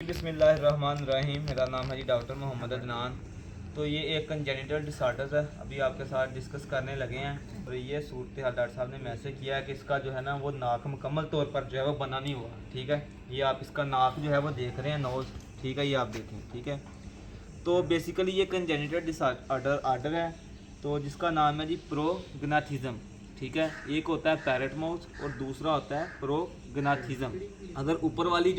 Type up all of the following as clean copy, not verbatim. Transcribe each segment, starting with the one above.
बिस्मिल्लाहिर्रहमानिर्रहीम। मेरा नाम है जी डॉक्टर मोहम्मद अदनान। तो ये एक कंजेनिटल डिसऑर्डर्स है, अभी आपके साथ डिस्कस करने लगे हैं। और ये सूरत हाल डॉक्टर साहब ने मैसेज किया है कि इसका जो है ना वो नाक मुकम्मल तौर पर जो है वो बना नहीं हुआ। ठीक है, ये आप इसका नाक जो है वो देख रहे हैं, नोज़। ठीक है, ये आप देखें। ठीक है, तो बेसिकली ये कंजेनिटल डिसऑर्डर है, तो जिसका नाम है जी प्रोग्नाथिज्म। ठीक है, एक होता है पैरेट माउथ और दूसरा होता है प्रोग्नाथिज्म। अगर ऊपर वाली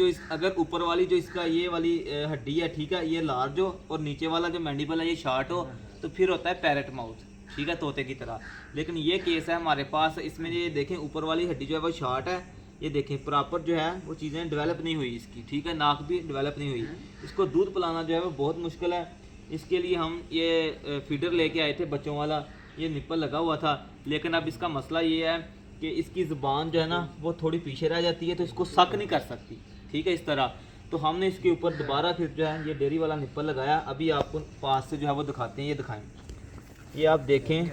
जो इसका ये वाली हड्डी है, ठीक है, ये लार्ज हो और नीचे वाला जो मैंडिबल है ये शार्ट हो, तो फिर होता है पैरेट माउथ। ठीक है, तोते की तरह। लेकिन ये केस है हमारे पास, इसमें ये देखें ऊपर वाली हड्डी जो है वो शार्ट है, ये देखें प्रॉपर जो है वो चीज़ें डेवलप नहीं हुई इसकी। ठीक है, नाक भी डेवलप नहीं हुई। इसको दूध पिलाना जो है वो बहुत मुश्किल है। इसके लिए हम ये फीडर लेके आए थे बच्चों वाला, ये निप्पल लगा हुआ था। लेकिन अब इसका मसला ये है कि इसकी ज़ुबान जो है ना वो थोड़ी पीछे रह जाती है, तो इसको सक नहीं कर सकती। ठीक है, इस तरह। तो हमने इसके ऊपर दोबारा फिर जो है ये डेयरी वाला निप्पल लगाया। अभी आपको पास से जो है वो दिखाते हैं, ये दिखाएं। ये आप देखें,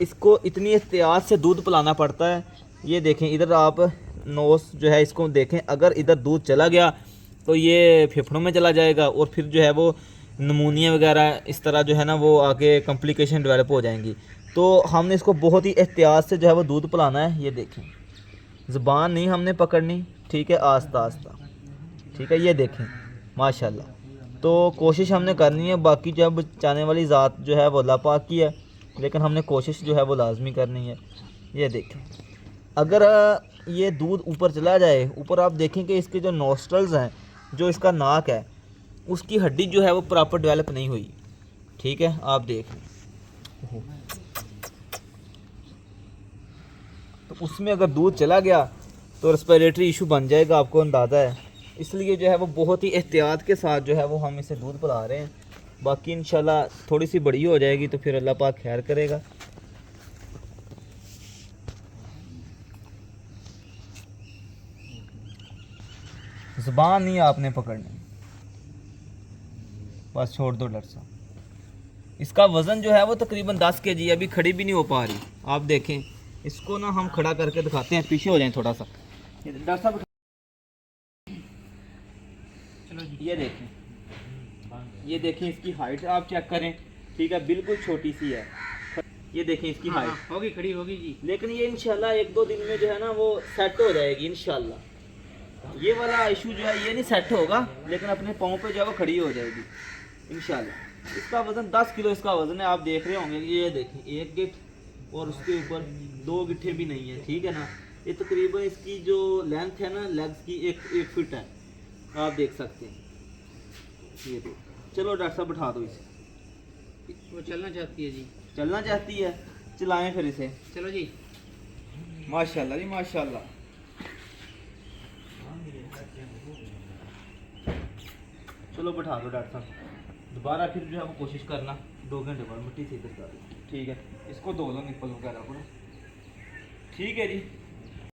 इसको इतनी एहतियात से दूध पिलाना पड़ता है। ये देखें, इधर आप नोस जो है इसको देखें, अगर इधर दूध चला गया तो ये फेफड़ों में चला जाएगा और फिर जो है वो नमूनिया वगैरह इस तरह जो है ना वो आगे कॉम्प्लिकेशन डेवलप हो जाएंगी। तो हमने इसको बहुत ही एहतियात से जो है वो दूध पिलाना है। ये देखें, ज़ुबान नहीं हमने पकड़नी। ठीक है, आस्ता आस्ता। ठीक है, ये देखें माशाल्लाह। तो कोशिश हमने करनी है, बाकी जब बचाने वाली ज़ात जो है वो अल्लाह पाक की है, लेकिन हमने कोशिश जो है वो लाजमी करनी है। ये देखें, अगर ये दूध ऊपर चला जाए, ऊपर आप देखें कि इसके जो नोस्ट्रल्स हैं, जो इसका नाक है, उसकी हड्डी जो है वो प्रॉपर डेवलप नहीं हुई। ठीक है, आप देखें, तो उसमें अगर दूध चला गया तो रेस्पिरेटरी इशू बन जाएगा, आपको अंदाज़ा है। इसलिए जो है वो बहुत ही एहतियात के साथ जो है वो हम इसे दूध पिला रहे हैं। बाकी इंशाल्लाह थोड़ी सी बड़ी हो जाएगी तो फिर अल्लाह पाक खैर करेगा। ज़ुबान नहीं आपने पकड़नी, बस छोड़ दो डॉक्टर साहब। इसका वज़न जो है वो तकरीबन 10 kg, अभी खड़ी भी नहीं हो पा रही। आप देखें, इसको ना हम खड़ा करके दिखाते हैं, पीछे हो जाएं थोड़ा सा। डॉक्टर साहब चलो जी, ये देखें इसकी हाइट आप चेक करें। ठीक है, बिल्कुल छोटी सी है। ये देखें इसकी हाइट होगी, खड़ी होगी जी। लेकिन ये इंशाल्लाह 1-2 दिन में जो है ना वो सेट हो जाएगी इंशाल्लाह। ये वाला इशू जो है ये नहीं सेट होगा, लेकिन अपने पाँव पे जो है वो खड़ी हो जाएगी इंशाल्लाह। इसका वज़न 10 किलो इसका वज़न है, आप देख रहे होंगे। ये देखें, एक गिट्ठ और उसके ऊपर 2 गिट्ठे भी नहीं है। ठीक है ना, ये तकरीबन इसकी जो लेंथ है ना लेग्स की 1 फीट है, आप देख सकते हैं। ये देखो, चलो डॉक्टर साहब बैठा दो इसे। वो चलना चाहती है जी। चलना चाहती है, चलाएं फिर इसे। चलो जी, माशाल्लाह जी माशाल्लाह। चलो बैठा दो डॉक्टर साहब। दोबारा फिर जो है वो कोशिश करना 2 घंटे बाद मिट्टी से इधर कर दो। ठीक है, इसको धो लो निप्पल वगैरह को। ठीक है जी।